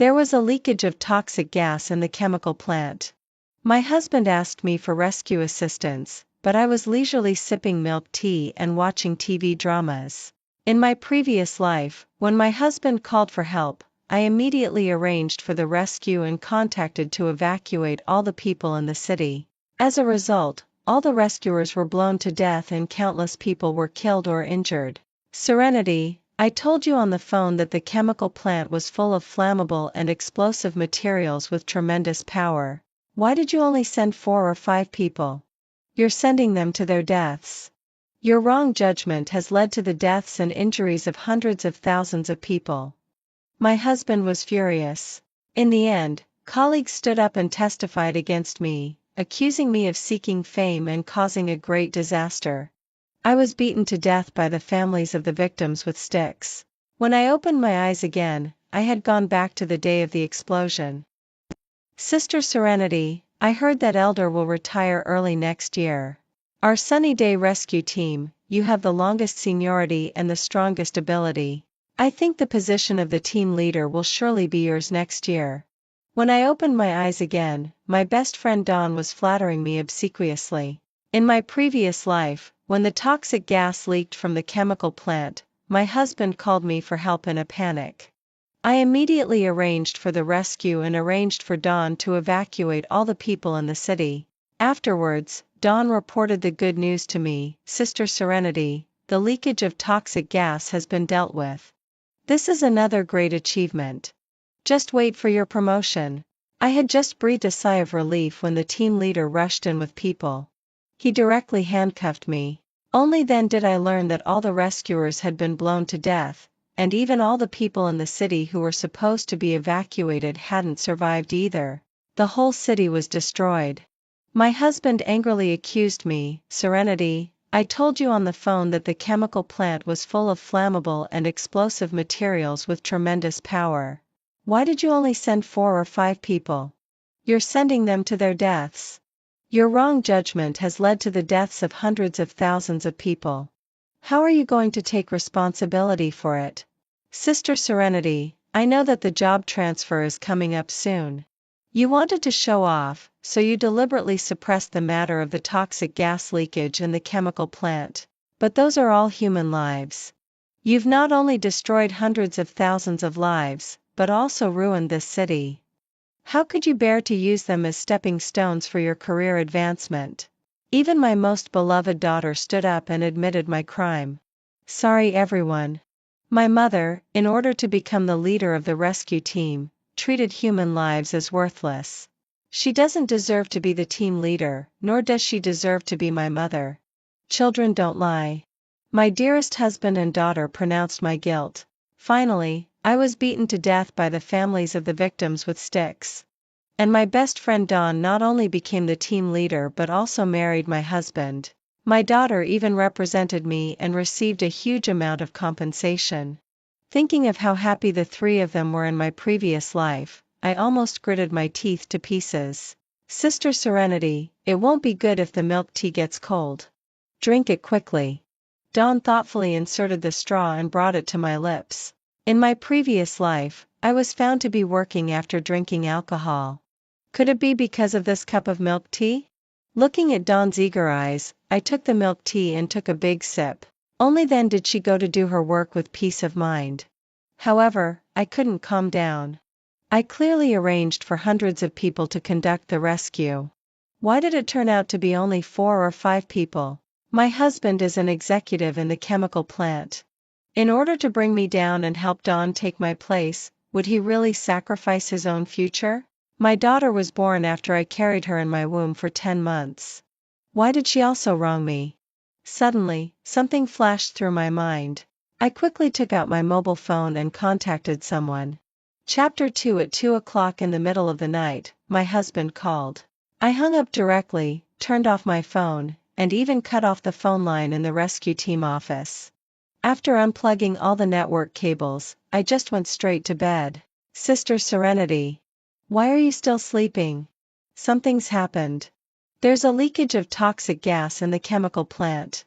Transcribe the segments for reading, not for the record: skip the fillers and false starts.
There was a leakage of toxic gas in the chemical plant. My husband asked me for rescue assistance, but I was leisurely sipping milk tea and watching TV dramas. In my previous life, when my husband called for help, I immediately arranged for the rescue and contacted to evacuate all the people in the city. As a result, all the rescuers were blown to death and countless people were killed or injured. Serenity, I told you on the phone that the chemical plant was full of flammable and explosive materials with tremendous power. Why did you only send 4 or 5 people? You're sending them to their deaths. Your wrong judgment has led to the deaths and injuries of hundreds of thousands of people. My husband was furious. In the end, colleagues stood up and testified against me, accusing me of seeking fame and causing a great disaster. I was beaten to death by the families of the victims with sticks. When I opened my eyes again, I had gone back to the day of the explosion. Sister Serenity, I heard that Elder will retire early next year. Our Sunny Day Rescue Team, you have the longest seniority and the strongest ability. I think the position of the team leader will surely be yours next year. When I opened my eyes again, my best friend Dawn was flattering me obsequiously. In my previous life, when the toxic gas leaked from the chemical plant, my husband called me for help in a panic. I immediately arranged for the rescue and arranged for Dawn to evacuate all the people in the city. Afterwards, Dawn reported the good news to me, Sister Serenity, the leakage of toxic gas has been dealt with. This is another great achievement. Just wait for your promotion. I had just breathed a sigh of relief when the team leader rushed in with people. He directly handcuffed me. Only then did I learn that all the rescuers had been blown to death, and even all the people in the city who were supposed to be evacuated hadn't survived either. The whole city was destroyed. My husband angrily accused me, Serenity, I told you on the phone that the chemical plant was full of flammable and explosive materials with tremendous power. Why did you only send 4 or 5 people? You're sending them to their deaths. Your wrong judgment has led to the deaths of hundreds of thousands of people. How are you going to take responsibility for it? Sister Serenity, I know that the job transfer is coming up soon. You wanted to show off, so you deliberately suppressed the matter of the toxic gas leakage in the chemical plant. But those are all human lives. You've not only destroyed hundreds of thousands of lives, but also ruined this city. How could you bear to use them as stepping stones for your career advancement? Even my most beloved daughter stood up and admitted my crime. Sorry everyone. My mother, in order to become the leader of the rescue team, treated human lives as worthless. She doesn't deserve to be the team leader, nor does she deserve to be my mother. Children don't lie. My dearest husband and daughter pronounced my guilt. Finally, I was beaten to death by the families of the victims with sticks. And my best friend Dawn not only became the team leader but also married my husband. My daughter even represented me and received a huge amount of compensation. Thinking of how happy the 3 of them were in my previous life, I almost gritted my teeth to pieces. Sister Serenity, it won't be good if the milk tea gets cold. Drink it quickly. Dawn thoughtfully inserted the straw and brought it to my lips. In my previous life, I was found to be working after drinking alcohol. Could it be because of this cup of milk tea? Looking at Dawn's eager eyes, I took the milk tea and took a big sip. Only then did she go to do her work with peace of mind. However, I couldn't calm down. I clearly arranged for hundreds of people to conduct the rescue. Why did it turn out to be only 4 or 5 people? My husband is an executive in the chemical plant. In order to bring me down and help Dawn take my place, would he really sacrifice his own future? My daughter was born after I carried her in my womb for 10 months. Why did she also wrong me? Suddenly, something flashed through my mind. I quickly took out my mobile phone and contacted someone. Chapter 2 At 2 o'clock in the middle of the night, my husband called. I hung up directly, turned off my phone, and even cut off the phone line in the rescue team office. After unplugging all the network cables, I just went straight to bed. Sister Serenity. Why are you still sleeping? Something's happened. There's a leakage of toxic gas in the chemical plant.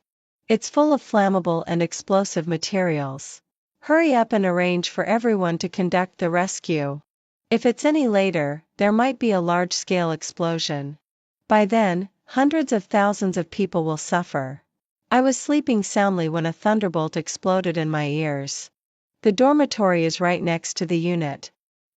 It's full of flammable and explosive materials. Hurry up and arrange for everyone to conduct the rescue. If it's any later, there might be a large-scale explosion. By then, hundreds of thousands of people will suffer. I was sleeping soundly when a thunderbolt exploded in my ears. The dormitory is right next to the unit.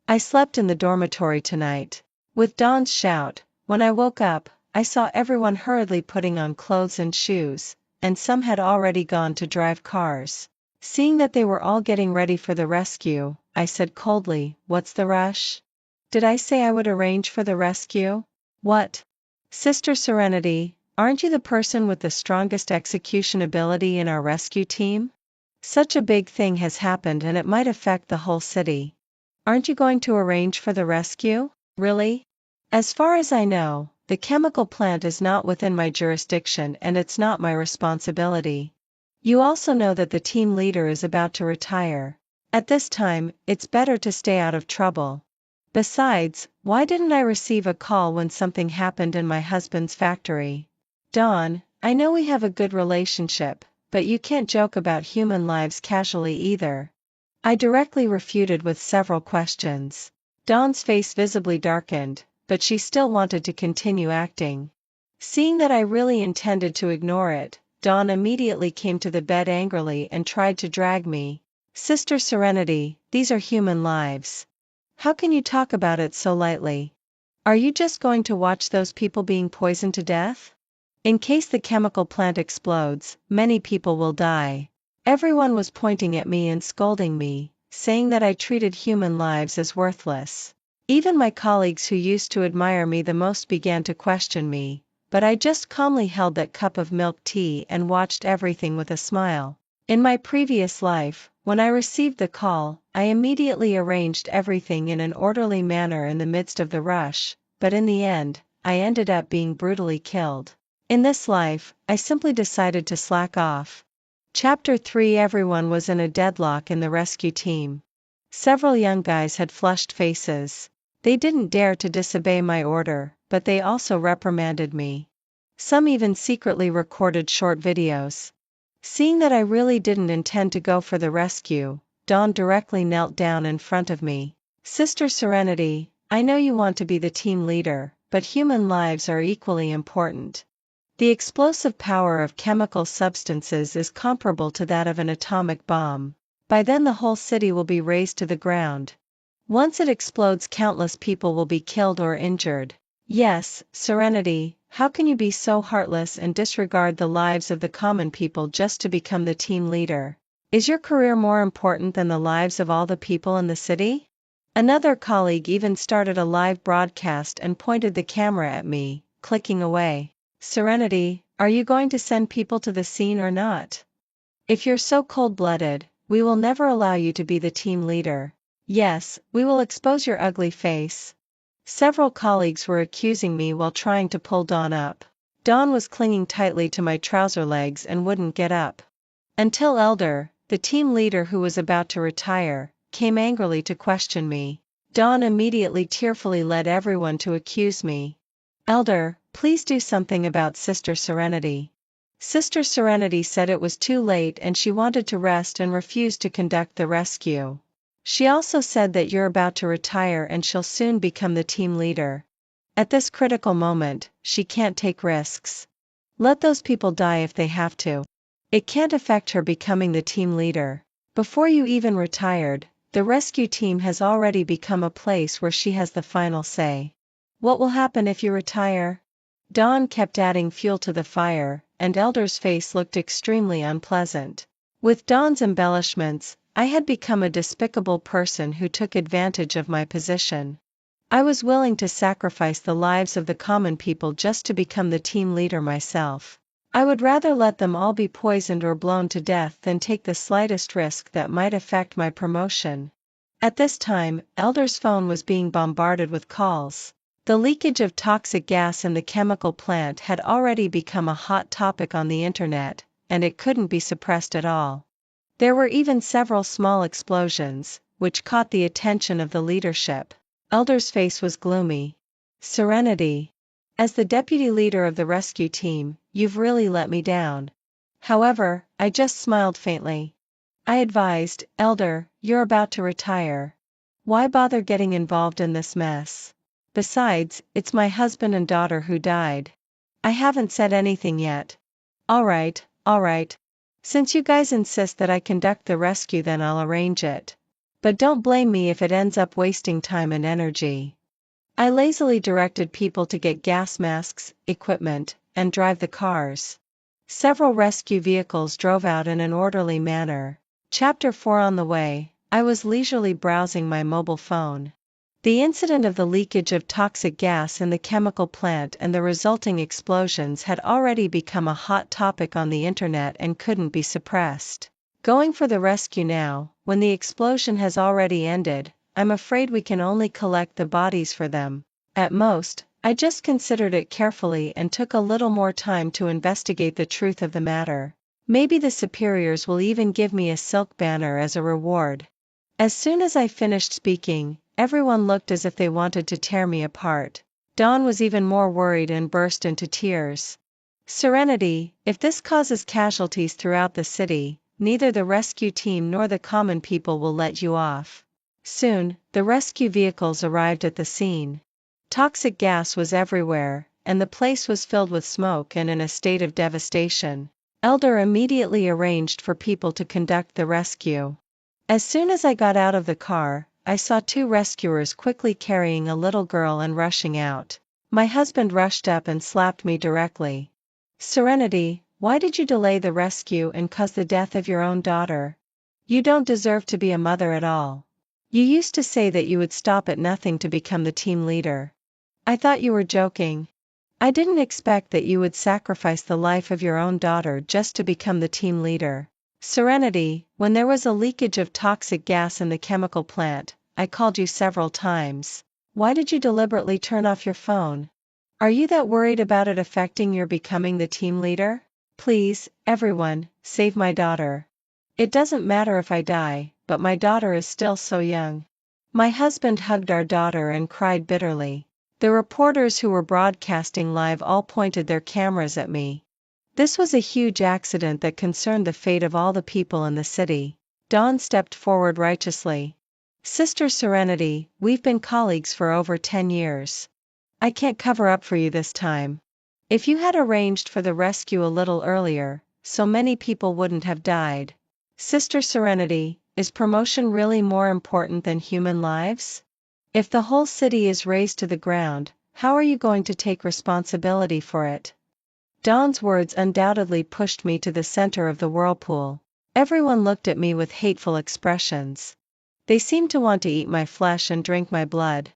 I slept in the dormitory tonight. With Dawn's shout, when I woke up, I saw everyone hurriedly putting on clothes and shoes, and some had already gone to drive cars. Seeing that they were all getting ready for the rescue, I said coldly, "What's the rush?" "Did I say I would arrange for the rescue?" "What?" "Sister Serenity, aren't you the person with the strongest execution ability in our rescue team? Such a big thing has happened and it might affect the whole city. Aren't you going to arrange for the rescue?" "Really? As far as I know, the chemical plant is not within my jurisdiction and it's not my responsibility. You also know that the team leader is about to retire. At this time, it's better to stay out of trouble. Besides, why didn't I receive a call when something happened in my husband's factory?" "Dawn, I know we have a good relationship, but you can't joke about human lives casually either." I directly refuted with several questions. Dawn's face visibly darkened, but she still wanted to continue acting. Seeing that I really intended to ignore it, Dawn immediately came to the bed angrily and tried to drag me. "Sister Serenity, these are human lives. How can you talk about it so lightly? Are you just going to watch those people being poisoned to death? In case the chemical plant explodes, many people will die." Everyone was pointing at me and scolding me, saying that I treated human lives as worthless. Even my colleagues who used to admire me the most began to question me, but I just calmly held that cup of milk tea and watched everything with a smile. In my previous life, when I received the call, I immediately arranged everything in an orderly manner in the midst of the rush, but in the end, I ended up being brutally killed. In this life, I simply decided to slack off. Chapter 3. Everyone was in a deadlock in the rescue team. Several young guys had flushed faces. They didn't dare to disobey my order, but they also reprimanded me. Some even secretly recorded short videos. Seeing that I really didn't intend to go for the rescue, Dawn directly knelt down in front of me. "Sister Serenity, I know you want to be the team leader, but human lives are equally important. The explosive power of chemical substances is comparable to that of an atomic bomb. By then the whole city will be razed to the ground. Once it explodes, countless people will be killed or injured. Yes, Serenity, how can you be so heartless and disregard the lives of the common people just to become the team leader? Is your career more important than the lives of all the people in the city?" Another colleague even started a live broadcast and pointed the camera at me, clicking away. "Serenity, are you going to send people to the scene or not? If you're so cold-blooded, we will never allow you to be the team leader. Yes, we will expose your ugly face." Several colleagues were accusing me while trying to pull Dawn up. Dawn was clinging tightly to my trouser legs and wouldn't get up. Until Elder, the team leader who was about to retire, came angrily to question me. Dawn immediately tearfully led everyone to accuse me. "Elder, please do something about Sister Serenity." Sister Serenity said it was too late and she wanted to rest and refused to conduct the rescue. She also said that you're about to retire and she'll soon become the team leader. At this critical moment, she can't take risks. Let those people die if they have to. It can't affect her becoming the team leader. Before you even retired, the rescue team has already become a place where she has the final say. What will happen if you retire? Dawn kept adding fuel to the fire, and Elder's face looked extremely unpleasant. With Dawn's embellishments, I had become a despicable person who took advantage of my position. I was willing to sacrifice the lives of the common people just to become the team leader myself. I would rather let them all be poisoned or blown to death than take the slightest risk that might affect my promotion. At this time, Elder's phone was being bombarded with calls. The leakage of toxic gas in the chemical plant had already become a hot topic on the internet, and it couldn't be suppressed at all. There were even several small explosions, which caught the attention of the leadership. Elder's face was gloomy. "Serenity. As the deputy leader of the rescue team, you've really let me down." However, I just smiled faintly. I advised, "Elder, you're about to retire. Why bother getting involved in this mess? Besides, it's my husband and daughter who died. I haven't said anything yet. Alright, alright. Since you guys insist that I conduct the rescue, then I'll arrange it. But don't blame me if it ends up wasting time and energy. I lazily directed people to get gas masks, equipment, and drive the cars. Several rescue vehicles drove out in an orderly manner. Chapter 4. On the way, I was leisurely browsing my mobile phone. The incident of the leakage of toxic gas in the chemical plant and the resulting explosions had already become a hot topic on the internet and couldn't be suppressed. Going for the rescue now, when the explosion has already ended, I'm afraid we can only collect the bodies for them. At most, I just considered it carefully and took a little more time to investigate the truth of the matter. Maybe the superiors will even give me a silk banner as a reward. As soon as I finished speaking, everyone looked as if they wanted to tear me apart. Dawn was even more worried and burst into tears. Serenity, if this causes casualties throughout the city, neither the rescue team nor the common people will let you off. Soon, the rescue vehicles arrived at the scene. Toxic gas was everywhere, and the place was filled with smoke and in a state of devastation. Elder immediately arranged for people to conduct the rescue. As soon as I got out of the car, I saw two rescuers quickly carrying a little girl and rushing out. My husband rushed up and slapped me directly. Serenity, why did you delay the rescue and cause the death of your own daughter? You don't deserve to be a mother at all. You used to say that you would stop at nothing to become the team leader. I thought you were joking. I didn't expect that you would sacrifice the life of your own daughter just to become the team leader. Serenity, when there was a leakage of toxic gas in the chemical plant, I called you several times. Why did you deliberately turn off your phone? Are you that worried about it affecting your becoming the team leader? Please, everyone, save my daughter. It doesn't matter if I die, but my daughter is still so young. My husband hugged our daughter and cried bitterly. The reporters who were broadcasting live all pointed their cameras at me. This was a huge accident that concerned the fate of all the people in the city. Dawn stepped forward righteously. Sister Serenity, we've been colleagues for over 10 years. I can't cover up for you this time. If you had arranged for the rescue a little earlier, so many people wouldn't have died. Sister Serenity, is promotion really more important than human lives? If the whole city is razed to the ground, how are you going to take responsibility for it? Dawn's words undoubtedly pushed me to the center of the whirlpool. Everyone looked at me with hateful expressions. They seemed to want to eat my flesh and drink my blood.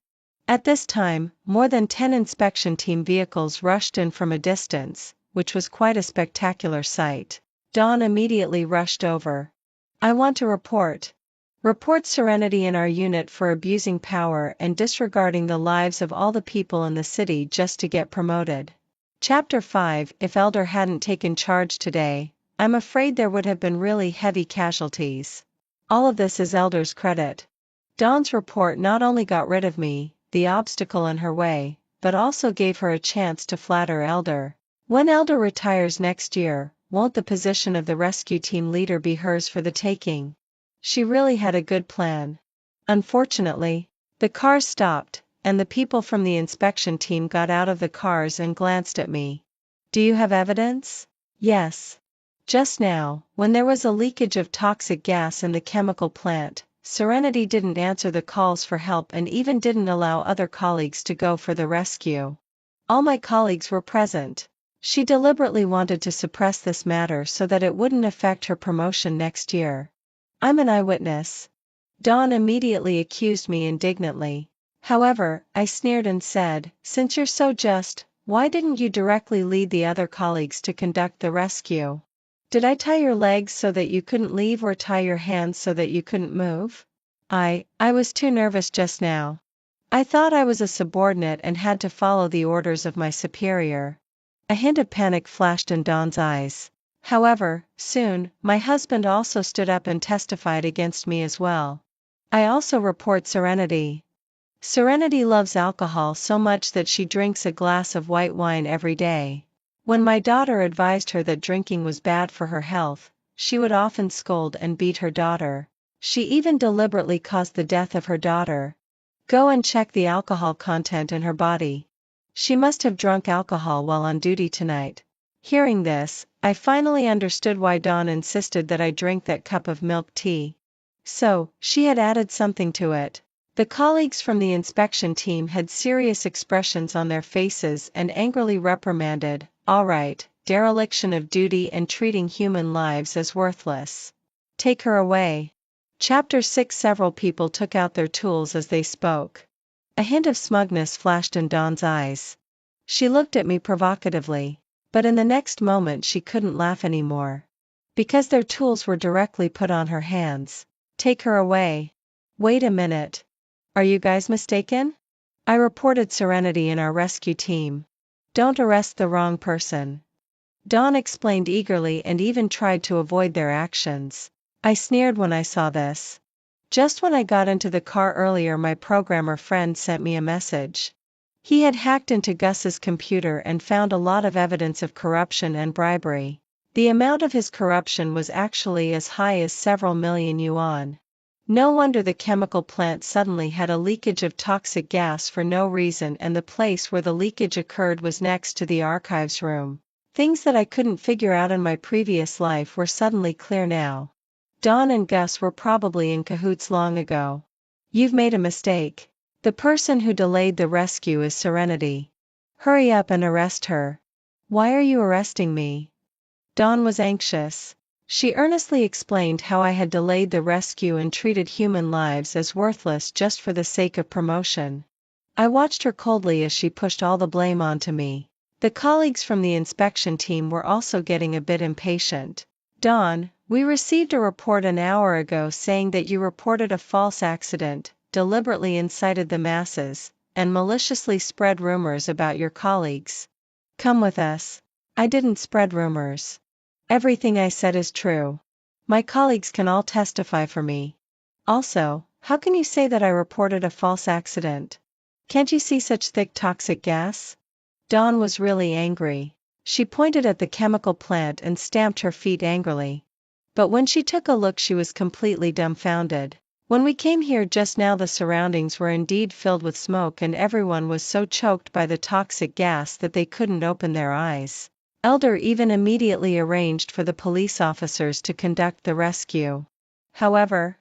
At this time, more than 10 inspection team vehicles rushed in from a distance, which was quite a spectacular sight. Dawn immediately rushed over. I want to report. Report Serenity in our unit for abusing power and disregarding the lives of all the people in the city just to get promoted. Chapter 5. If Elder hadn't taken charge today, I'm afraid there would have been really heavy casualties. All of this is Elder's credit. Dawn's report not only got rid of me, the obstacle in her way, but also gave her a chance to flatter Elder. When Elder retires next year, won't the position of the rescue team leader be hers for the taking? She really had a good plan. Unfortunately, the cars stopped, and the people from the inspection team got out of the cars and glanced at me. Do you have evidence? Yes. Just now, when there was a leakage of toxic gas in the chemical plant, Serenity didn't answer the calls for help and even didn't allow other colleagues to go for the rescue. All my colleagues were present. She deliberately wanted to suppress this matter so that it wouldn't affect her promotion next year. I'm an eyewitness. Dawn immediately accused me indignantly. However, I sneered and said, since you're so just, why didn't you directly lead the other colleagues to conduct the rescue? Did I tie your legs so that you couldn't leave or tie your hands so that you couldn't move? I was too nervous just now. I thought I was a subordinate and had to follow the orders of my superior. A hint of panic flashed in Dawn's eyes. However, soon, my husband also stood up and testified against me as well. I also report Serenity. Serenity loves alcohol so much that she drinks a glass of white wine every day. When my daughter advised her that drinking was bad for her health, she would often scold and beat her daughter. She even deliberately caused the death of her daughter. Go and check the alcohol content in her body. She must have drunk alcohol while on duty tonight. Hearing this, I finally understood why Dawn insisted that I drink that cup of milk tea. So, she had added something to it. The colleagues from the inspection team had serious expressions on their faces and angrily reprimanded, "All right, dereliction of duty and treating human lives as worthless. Take her away." Chapter 6. Several people took out their tools as they spoke. A hint of smugness flashed in Dawn's eyes. She looked at me provocatively, but in the next moment she couldn't laugh anymore. Because their tools were directly put on her hands. Take her away. Wait a minute. Are you guys mistaken? I reported Serenity in our rescue team. Don't arrest the wrong person. Dawn explained eagerly and even tried to avoid their actions. I sneered when I saw this. Just when I got into the car earlier, my programmer friend sent me a message. He had hacked into Gus's computer and found a lot of evidence of corruption and bribery. The amount of his corruption was actually as high as several million yuan. No wonder the chemical plant suddenly had a leakage of toxic gas for no reason, and the place where the leakage occurred was next to the archives room. Things that I couldn't figure out in my previous life were suddenly clear now. Dawn and Gus were probably in cahoots long ago. You've made a mistake. The person who delayed the rescue is Serenity. Hurry up and arrest her. Why are you arresting me? Dawn was anxious. She earnestly explained how I had delayed the rescue and treated human lives as worthless just for the sake of promotion. I watched her coldly as she pushed all the blame onto me. The colleagues from the inspection team were also getting a bit impatient. Dawn, we received a report an hour ago saying that you reported a false accident, deliberately incited the masses, and maliciously spread rumors about your colleagues. Come with us. I didn't spread rumors. Everything I said is true. My colleagues can all testify for me. Also, how can you say that I reported a false accident? Can't you see such thick toxic gas? Dawn was really angry. She pointed at the chemical plant and stamped her feet angrily. But when she took a look, she was completely dumbfounded. When we came here just now, the surroundings were indeed filled with smoke, and everyone was so choked by the toxic gas that they couldn't open their eyes. Elder even immediately arranged for the police officers to conduct the rescue. However,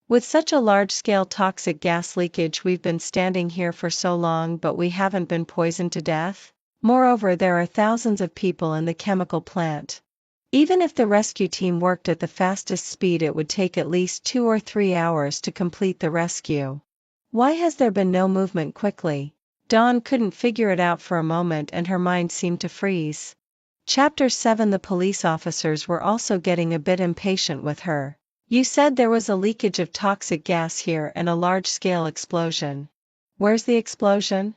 with such a large-scale toxic gas leakage, we've been standing here for so long, but we haven't been poisoned to death. Moreover, there are thousands of people in the chemical plant. Even if the rescue team worked at the fastest speed, it would take at least 2 or 3 hours to complete the rescue. Why has there been no movement quickly? Dawn couldn't figure it out for a moment, and her mind seemed to freeze. Chapter 7. The police officers were also getting a bit impatient with her. You said there was a leakage of toxic gas here and a large-scale explosion. Where's the explosion?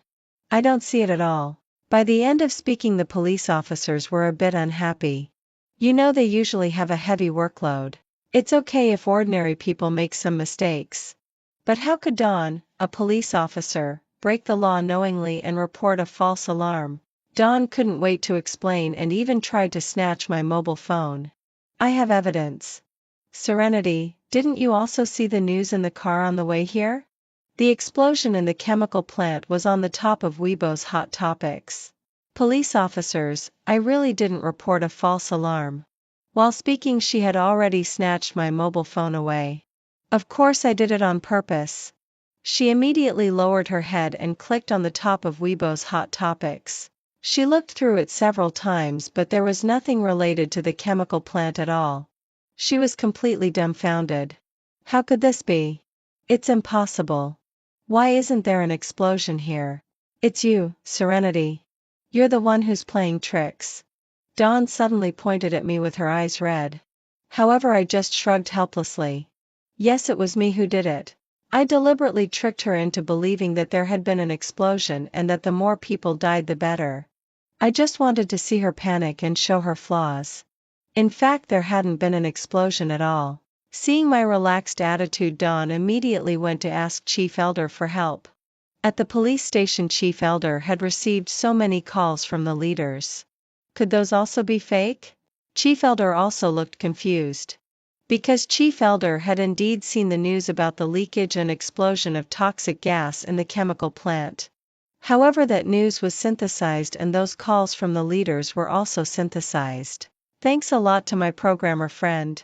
I don't see it at all. By the end of speaking, the police officers were a bit unhappy. You know, they usually have a heavy workload. It's okay if ordinary people make some mistakes. But how could Dawn, a police officer, break the law knowingly and report a false alarm? Dawn couldn't wait to explain and even tried to snatch my mobile phone. I have evidence. Serenity, didn't you also see the news in the car on the way here? The explosion in the chemical plant was on the top of Weibo's hot topics. Police officers, I really didn't report a false alarm. While speaking, she had already snatched my mobile phone away. Of course I did it on purpose. She immediately lowered her head and clicked on the top of Weibo's hot topics. She looked through it several times, but there was nothing related to the chemical plant at all. She was completely dumbfounded. How could this be? It's impossible. Why isn't there an explosion here? It's you, Serenity. You're the one who's playing tricks. Dawn suddenly pointed at me with her eyes red. However, I just shrugged helplessly. Yes, it was me who did it. I deliberately tricked her into believing that there had been an explosion and that the more people died the better. I just wanted to see her panic and show her flaws. In fact, there hadn't been an explosion at all. Seeing my relaxed attitude, Dawn immediately went to ask Chief Elder for help. At the police station, Chief Elder had received so many calls from the leaders. Could those also be fake? Chief Elder also looked confused. Because Chief Elder had indeed seen the news about the leakage and explosion of toxic gas in the chemical plant. However, that news was synthesized and those calls from the leaders were also synthesized. Thanks a lot to my programmer friend.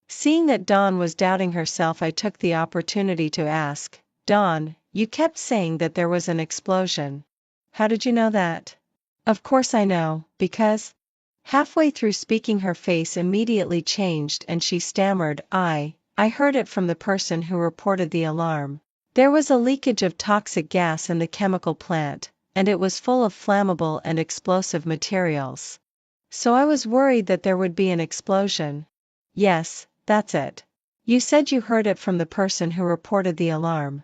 Seeing that Dawn was doubting herself, I took the opportunity to ask, Dawn, you kept saying that there was an explosion. How did you know that? Of course I know, because... Halfway through speaking, her face immediately changed and she stammered, I heard it from the person who reported the alarm. There was a leakage of toxic gas in the chemical plant, and it was full of flammable and explosive materials. So I was worried that there would be an explosion. Yes, that's it. You said you heard it from the person who reported the alarm.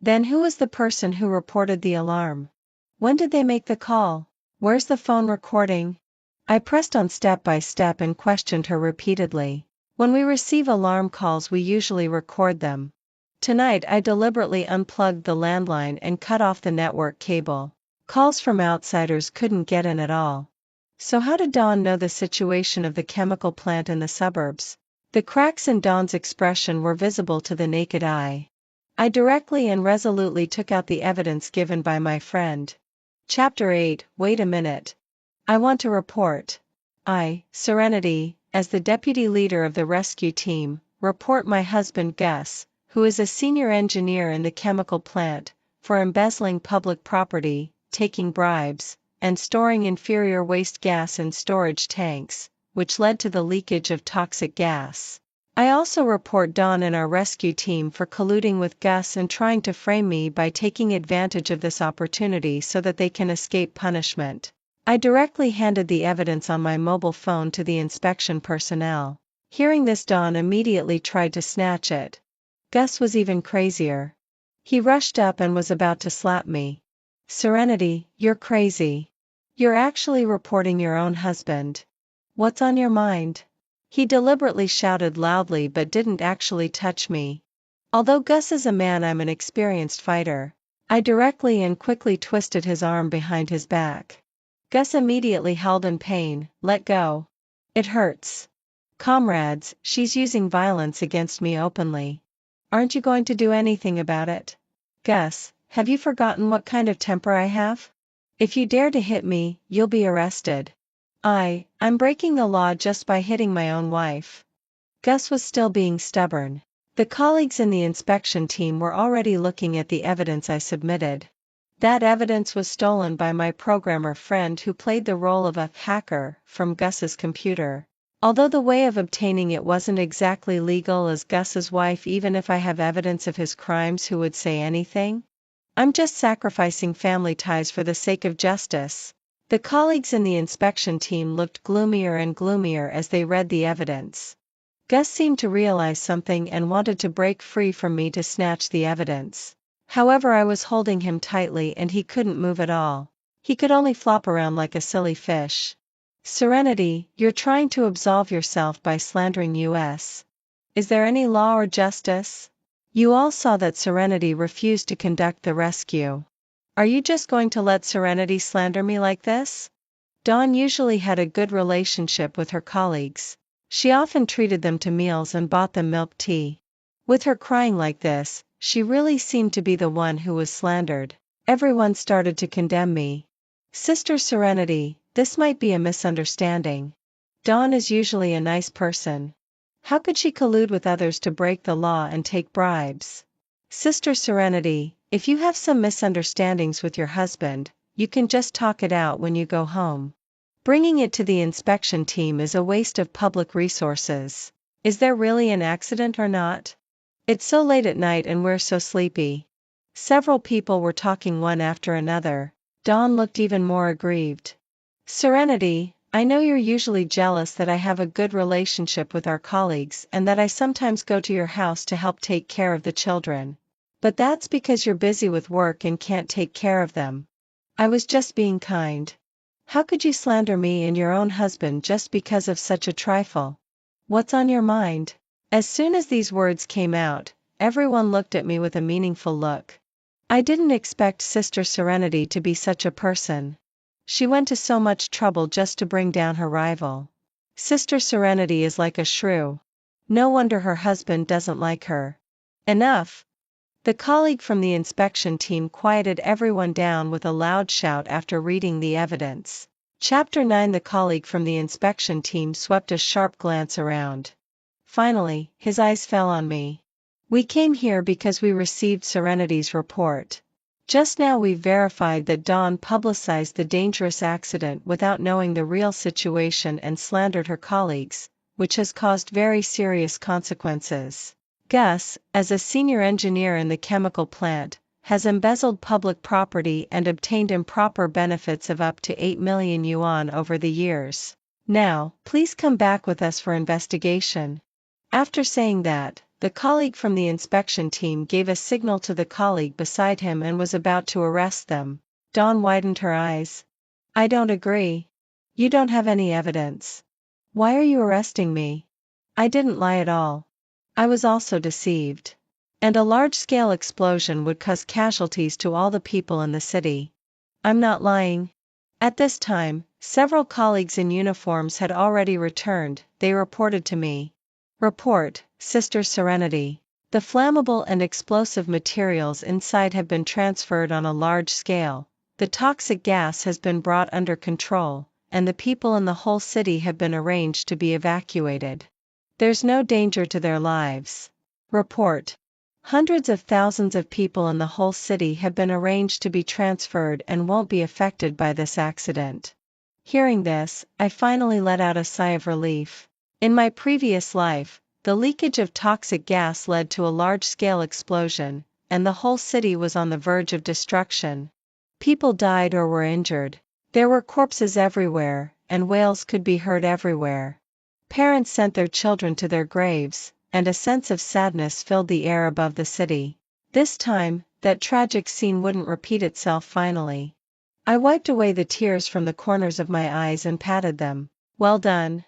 Then who was the person who reported the alarm? When did they make the call? Where's the phone recording? I pressed on step by step and questioned her repeatedly. When we receive alarm calls, we usually record them. Tonight I deliberately unplugged the landline and cut off the network cable. Calls from outsiders couldn't get in at all. So how did Dawn know the situation of the chemical plant in the suburbs? The cracks in Dawn's expression were visible to the naked eye. I directly and resolutely took out the evidence given by my friend. Chapter 8. Wait a minute. I want to report. Serenity, as the deputy leader of the rescue team, report my husband Gus, who is a senior engineer in the chemical plant, for embezzling public property, taking bribes, and storing inferior waste gas in storage tanks, which led to the leakage of toxic gas. I also report Dawn and our rescue team for colluding with Gus and trying to frame me by taking advantage of this opportunity so that they can escape punishment. I directly handed the evidence on my mobile phone to the inspection personnel. Hearing this, Dawn immediately tried to snatch it. Gus was even crazier. He rushed up and was about to slap me. Serenity, you're crazy. You're actually reporting your own husband. What's on your mind? He deliberately shouted loudly but didn't actually touch me. Although Gus is a man, I'm an experienced fighter. I directly and quickly twisted his arm behind his back. Gus immediately howled in pain. Let go. It hurts. Comrades, she's using violence against me openly. Aren't you going to do anything about it? Gus, have you forgotten what kind of temper I have? If you dare to hit me, you'll be arrested. I'm breaking the law just by hitting my own wife. Gus was still being stubborn. The colleagues in the inspection team were already looking at the evidence I submitted. That evidence was stolen by my programmer friend who played the role of a hacker from Gus's computer. Although the way of obtaining it wasn't exactly legal as Gus's wife, even if I have evidence of his crimes, who would say anything? I'm just sacrificing family ties for the sake of justice. The colleagues in the inspection team looked gloomier and gloomier as they read the evidence. Gus seemed to realize something and wanted to break free from me to snatch the evidence. However, I was holding him tightly and he couldn't move at all. He could only flop around like a silly fish. Serenity, you're trying to absolve yourself by slandering us. Is there any law or justice? You all saw that Serenity refused to conduct the rescue. Are you just going to let Serenity slander me like this? Dawn usually had a good relationship with her colleagues. She often treated them to meals and bought them milk tea. With her crying like this, she really seemed to be the one who was slandered. Everyone started to condemn me. Sister Serenity, this might be a misunderstanding. Dawn is usually a nice person. How could she collude with others to break the law and take bribes? Sister Serenity, if you have some misunderstandings with your husband, you can just talk it out when you go home. Bringing it to the inspection team is a waste of public resources. Is there really an accident or not? It's so late at night and we're so sleepy. Several people were talking one after another. Dawn looked even more aggrieved. Serenity, I know you're usually jealous that I have a good relationship with our colleagues and that I sometimes go to your house to help take care of the children. But that's because you're busy with work and can't take care of them. I was just being kind. How could you slander me and your own husband just because of such a trifle? What's on your mind? As soon as these words came out, everyone looked at me with a meaningful look. I didn't expect Sister Serenity to be such a person. She went to so much trouble just to bring down her rival. Sister Serenity is like a shrew. No wonder her husband doesn't like her. Enough! The colleague from the inspection team quieted everyone down with a loud shout after reading the evidence. Chapter 9. The colleague from the inspection team swept a sharp glance around. Finally, his eyes fell on me. We came here because we received Serenity's report. Just now we verified that Dawn publicized the dangerous accident without knowing the real situation and slandered her colleagues, which has caused very serious consequences. Gus, as a senior engineer in the chemical plant, has embezzled public property and obtained improper benefits of up to 8 million yuan over the years. Now, please come back with us for investigation. After saying that, the colleague from the inspection team gave a signal to the colleague beside him and was about to arrest them. Dawn widened her eyes. I don't agree. You don't have any evidence. Why are you arresting me? I didn't lie at all. I was also deceived. And a large-scale explosion would cause casualties to all the people in the city. I'm not lying. At this time, several colleagues in uniforms had already returned, they reported to me. Report, Sister Serenity. The flammable and explosive materials inside have been transferred on a large scale, the toxic gas has been brought under control, and the people in the whole city have been arranged to be evacuated. There's no danger to their lives. Report. Hundreds of thousands of people in the whole city have been arranged to be transferred and won't be affected by this accident. Hearing this, I finally let out a sigh of relief. In my previous life, the leakage of toxic gas led to a large-scale explosion, and the whole city was on the verge of destruction. People died or were injured. There were corpses everywhere, and wails could be heard everywhere. Parents sent their children to their graves, and a sense of sadness filled the air above the city. This time, that tragic scene wouldn't repeat itself finally. I wiped away the tears from the corners of my eyes and patted them. Well done.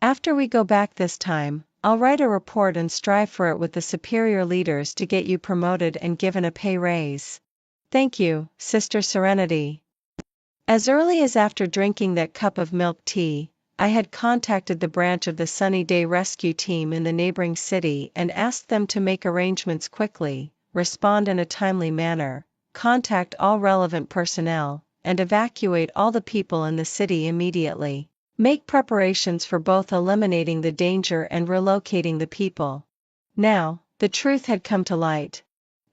After we go back this time, I'll write a report and strive for it with the superior leaders to get you promoted and given a pay raise. Thank you, Sister Serenity. As early as after drinking that cup of milk tea, I had contacted the branch of the Sunny Day Rescue Team in the neighboring city and asked them to make arrangements quickly, respond in a timely manner, contact all relevant personnel, and evacuate all the people in the city immediately. Make preparations for both eliminating the danger and relocating the people. Now, the truth had come to light.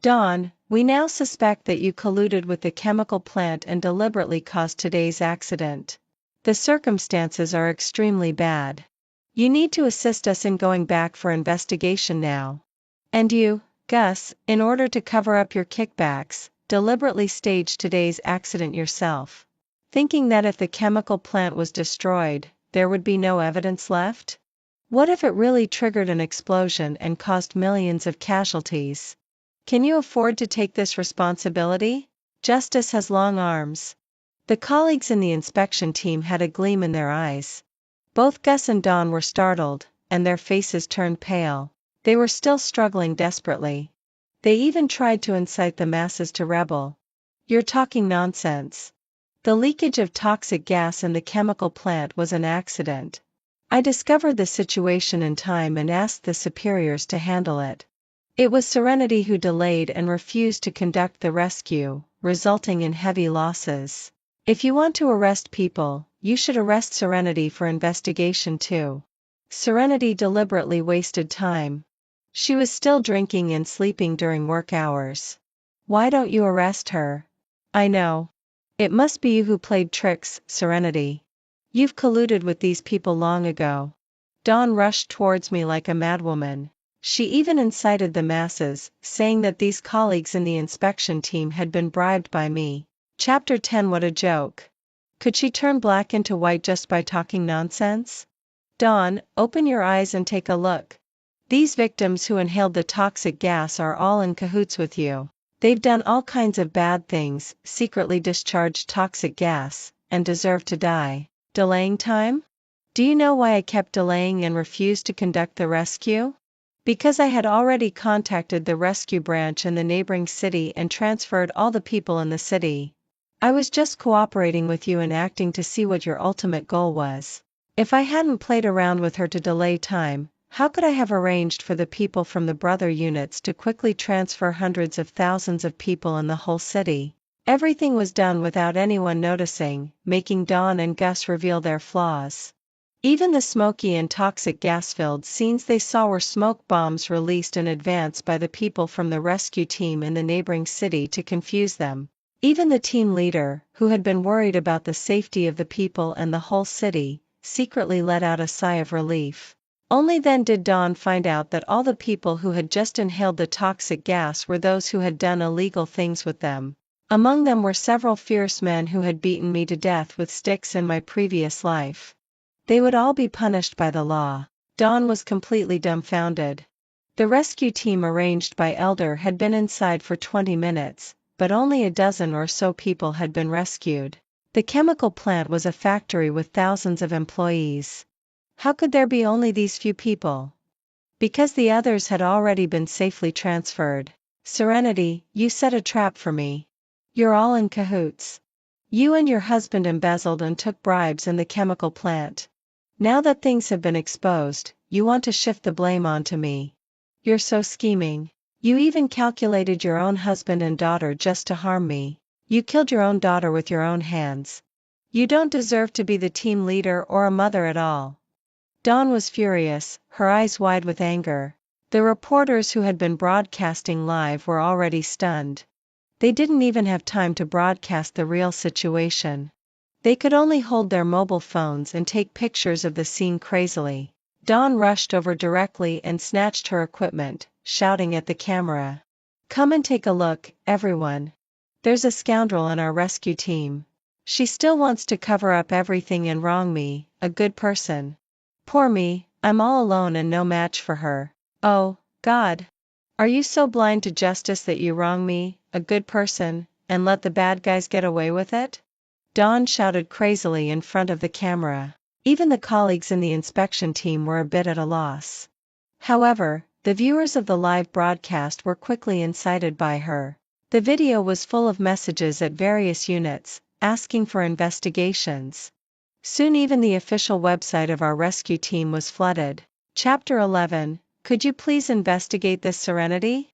Dawn, we now suspect that you colluded with the chemical plant and deliberately caused today's accident. The circumstances are extremely bad. You need to assist us in going back for investigation now. And you, Gus, in order to cover up your kickbacks, deliberately staged today's accident yourself. Thinking that if the chemical plant was destroyed, there would be no evidence left? What if it really triggered an explosion and caused millions of casualties? Can you afford to take this responsibility? Justice has long arms. The colleagues in the inspection team had a gleam in their eyes. Both Gus and Dawn were startled, and their faces turned pale. They were still struggling desperately. They even tried to incite the masses to rebel. You're talking nonsense. The leakage of toxic gas in the chemical plant was an accident. I discovered the situation in time and asked the superiors to handle it. It was Serenity who delayed and refused to conduct the rescue, resulting in heavy losses. If you want to arrest people, you should arrest Serenity for investigation too. Serenity deliberately wasted time. She was still drinking and sleeping during work hours. Why don't you arrest her? I know. It must be you who played tricks, Serenity. You've colluded with these people long ago. Dawn rushed towards me like a madwoman. She even incited the masses, saying that these colleagues in the inspection team had been bribed by me. Chapter 10. What a joke. Could she turn black into white just by talking nonsense? Dawn, open your eyes and take a look. These victims who inhaled the toxic gas are all in cahoots with you. They've done all kinds of bad things, secretly discharged toxic gas, and deserve to die. Delaying time? Do you know why I kept delaying and refused to conduct the rescue? Because I had already contacted the rescue branch in the neighboring city and transferred all the people in the city. I was just cooperating with you and acting to see what your ultimate goal was. If I hadn't played around with her to delay time, How could I have arranged for the people from the brother units to quickly transfer hundreds of thousands of people in the whole city? Everything was done without anyone noticing, making Dawn and Gus reveal their flaws. Even the smoky and toxic gas-filled scenes they saw were smoke bombs released in advance by the people from the rescue team in the neighboring city to confuse them. Even the team leader, who had been worried about the safety of the people and the whole city, secretly let out a sigh of relief. Only then did Dawn find out that all the people who had just inhaled the toxic gas were those who had done illegal things with them. Among them were several fierce men who had beaten me to death with sticks in my previous life. They would all be punished by the law. Dawn was completely dumbfounded. The rescue team arranged by Elder had been inside for 20 minutes, but only a dozen or so people had been rescued. The chemical plant was a factory with thousands of employees. How could there be only these few people? Because the others had already been safely transferred. Serenity, you set a trap for me. You're all in cahoots. You and your husband embezzled and took bribes in the chemical plant. Now that things have been exposed, you want to shift the blame onto me. You're so scheming. You even calculated your own husband and daughter just to harm me. You killed your own daughter with your own hands. You don't deserve to be the team leader or a mother at all. Dawn was furious, her eyes wide with anger. The reporters who had been broadcasting live were already stunned. They didn't even have time to broadcast the real situation. They could only hold their mobile phones and take pictures of the scene crazily. Dawn rushed over directly and snatched her equipment, shouting at the camera. Come and take a look, everyone. There's a scoundrel in our rescue team. She still wants to cover up everything and wrong me, a good person. Poor me, I'm all alone and no match for her. Oh, God. Are you so blind to justice that you wrong me, a good person, and let the bad guys get away with it? Dawn shouted crazily in front of the camera. Even the colleagues in the inspection team were a bit at a loss. However, the viewers of the live broadcast were quickly incited by her. The video was full of messages at various units, asking for investigations. Soon even the official website of our rescue team was flooded. Chapter 11, Could you please investigate this, Serenity?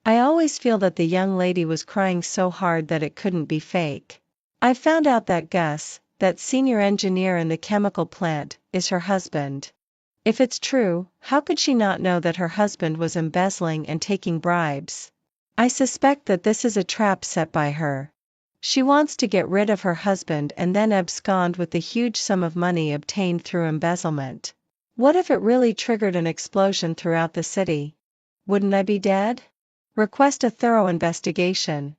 I always feel that the young lady was crying so hard that it couldn't be fake. I found out that Gus, that senior engineer in the chemical plant, is her husband. If it's true, how could she not know that her husband was embezzling and taking bribes? I suspect that this is a trap set by her. She wants to get rid of her husband and then abscond with the huge sum of money obtained through embezzlement. What if it really triggered an explosion throughout the city? Wouldn't I be dead? Request a thorough investigation.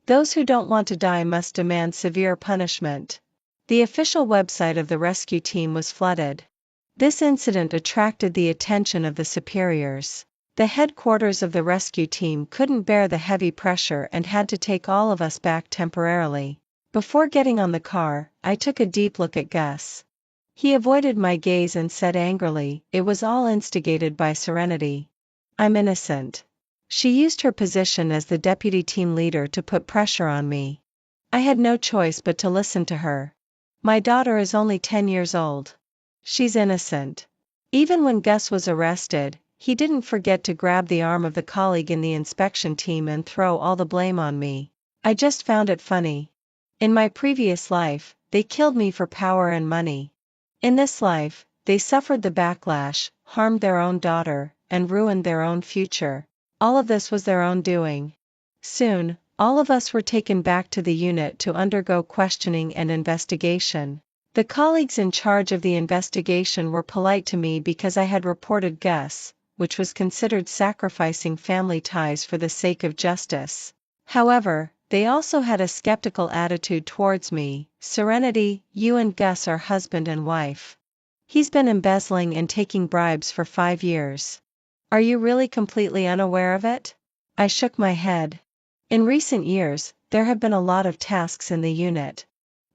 Those who don't want to die must demand severe punishment. The official website of the rescue team was flooded. This incident attracted the attention of the superiors. The headquarters of the rescue team couldn't bear the heavy pressure and had to take all of us back temporarily. Before getting on the car, I took a deep look at Gus. He avoided my gaze and said angrily, "It was all instigated by Serenity. I'm innocent. She used her position as the deputy team leader to put pressure on me. I had no choice but to listen to her. My daughter is only 10 years old. She's innocent." Even when Gus was arrested, he didn't forget to grab the arm of the colleague in the inspection team and throw all the blame on me. I just found it funny. In my previous life, they killed me for power and money. In this life, they suffered the backlash, harmed their own daughter, and ruined their own future. All of this was their own doing. Soon, all of us were taken back to the unit to undergo questioning and investigation. The colleagues in charge of the investigation were polite to me because I had reported Gus, which was considered sacrificing family ties for the sake of justice. However, they also had a skeptical attitude towards me. Serenity, you and Gus are husband and wife. He's been embezzling and taking bribes for 5 years. Are you really completely unaware of it? I shook my head. In recent years, there have been a lot of tasks in the unit.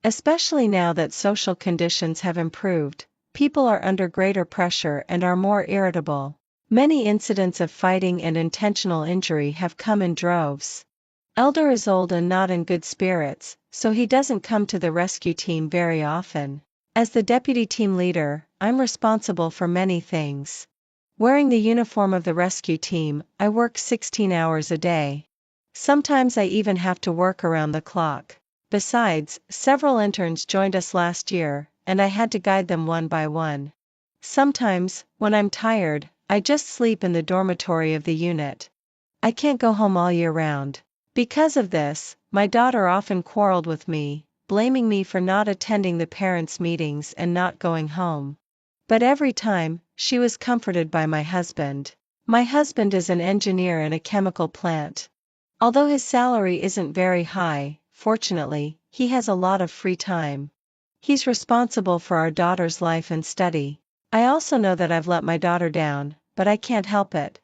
Especially now that social conditions have improved, people are under greater pressure and are more irritable. Many incidents of fighting and intentional injury have come in droves. Elder is old and not in good spirits, so he doesn't come to the rescue team very often. As the deputy team leader, I'm responsible for many things. Wearing the uniform of the rescue team, I work 16 hours a day. Sometimes I even have to work around the clock. Besides, several interns joined us last year, and I had to guide them one by one. Sometimes, when I'm tired, I just sleep in the dormitory of the unit. I can't go home all year round. Because of this, my daughter often quarreled with me, blaming me for not attending the parents' meetings and not going home. But every time, she was comforted by my husband. My husband is an engineer in a chemical plant. Although his salary isn't very high, fortunately, he has a lot of free time. He's responsible for our daughter's life and study. I also know that I've let my daughter down, but I can't help it.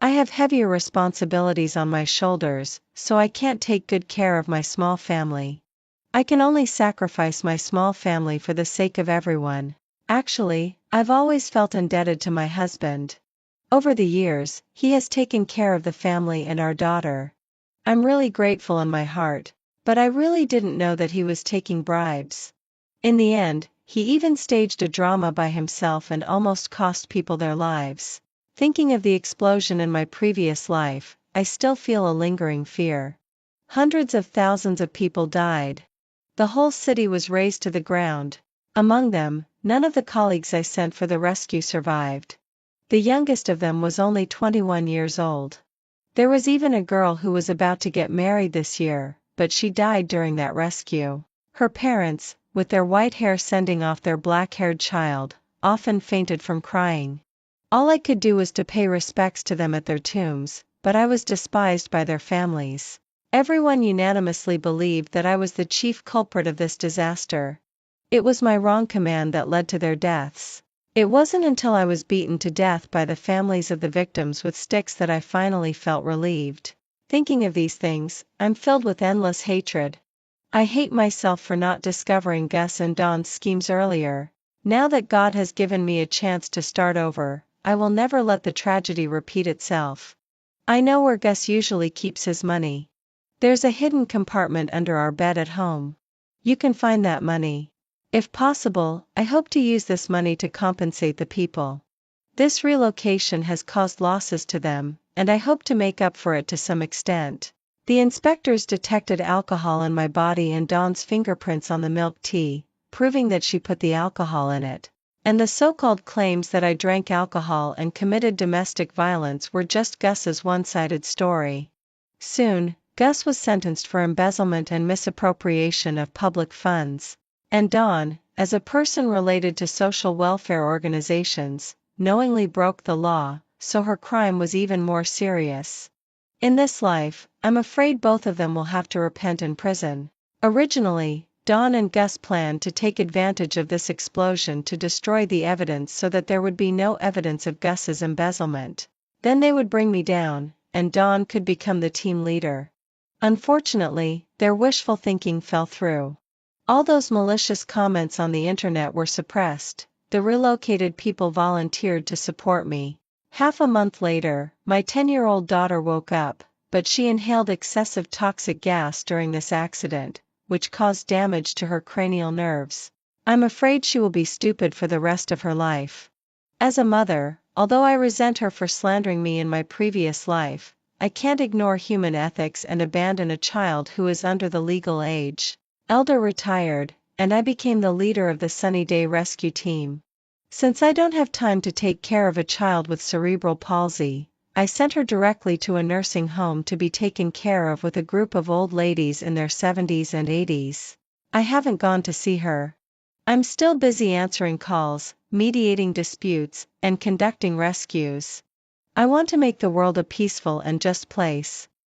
I have heavier responsibilities on my shoulders, so I can't take good care of my small family. I can only sacrifice my small family for the sake of everyone. Actually, I've always felt indebted to my husband. Over the years, he has taken care of the family and our daughter. I'm really grateful in my heart, but I really didn't know that he was taking bribes. In the end, he even staged a drama by himself and almost cost people their lives. Thinking of the explosion in my previous life, I still feel a lingering fear. Hundreds of thousands of people died. The whole city was razed to the ground. Among them, none of the colleagues I sent for the rescue survived. The youngest of them was only 21 years old. There was even a girl who was about to get married this year, but she died during that rescue. Her parents, with their white hair sending off their black-haired child, often fainted from crying. All I could do was to pay respects to them at their tombs, but I was despised by their families. Everyone unanimously believed that I was the chief culprit of this disaster. It was my wrong command that led to their deaths. It wasn't until I was beaten to death by the families of the victims with sticks that I finally felt relieved. Thinking of these things, I'm filled with endless hatred. I hate myself for not discovering Gus and Don's schemes earlier. Now that God has given me a chance to start over, I will never let the tragedy repeat itself. I know where Gus usually keeps his money. There's a hidden compartment under our bed at home. You can find that money. If possible, I hope to use this money to compensate the people. This relocation has caused losses to them, and I hope to make up for it to some extent. The inspectors detected alcohol in my body and Dawn's fingerprints on the milk tea, proving that she put the alcohol in it. And the so-called claims that I drank alcohol and committed domestic violence were just Gus's one-sided story. Soon, Gus was sentenced for embezzlement and misappropriation of public funds. And Dawn, as a person related to social welfare organizations, knowingly broke the law, so her crime was even more serious. In this life, I'm afraid both of them will have to repent in prison. Originally, Dawn and Gus planned to take advantage of this explosion to destroy the evidence so that there would be no evidence of Gus's embezzlement. Then they would bring me down, and Dawn could become the team leader. Unfortunately, their wishful thinking fell through. All those malicious comments on the internet were suppressed. The relocated people volunteered to support me. Half a month later, my 10-year-old daughter woke up, but she inhaled excessive toxic gas during this accident, which caused damage to her cranial nerves. I'm afraid she will be stupid for the rest of her life. As a mother, although I resent her for slandering me in my previous life, I can't ignore human ethics and abandon a child who is under the legal age. Elder retired, and I became the leader of the Sunny Day Rescue Team. Since I don't have time to take care of a child with cerebral palsy, I sent her directly to a nursing home to be taken care of with a group of old ladies in their 70s and 80s. I haven't gone to see her. I'm still busy answering calls, mediating disputes, and conducting rescues. I want to make the world a peaceful and just place.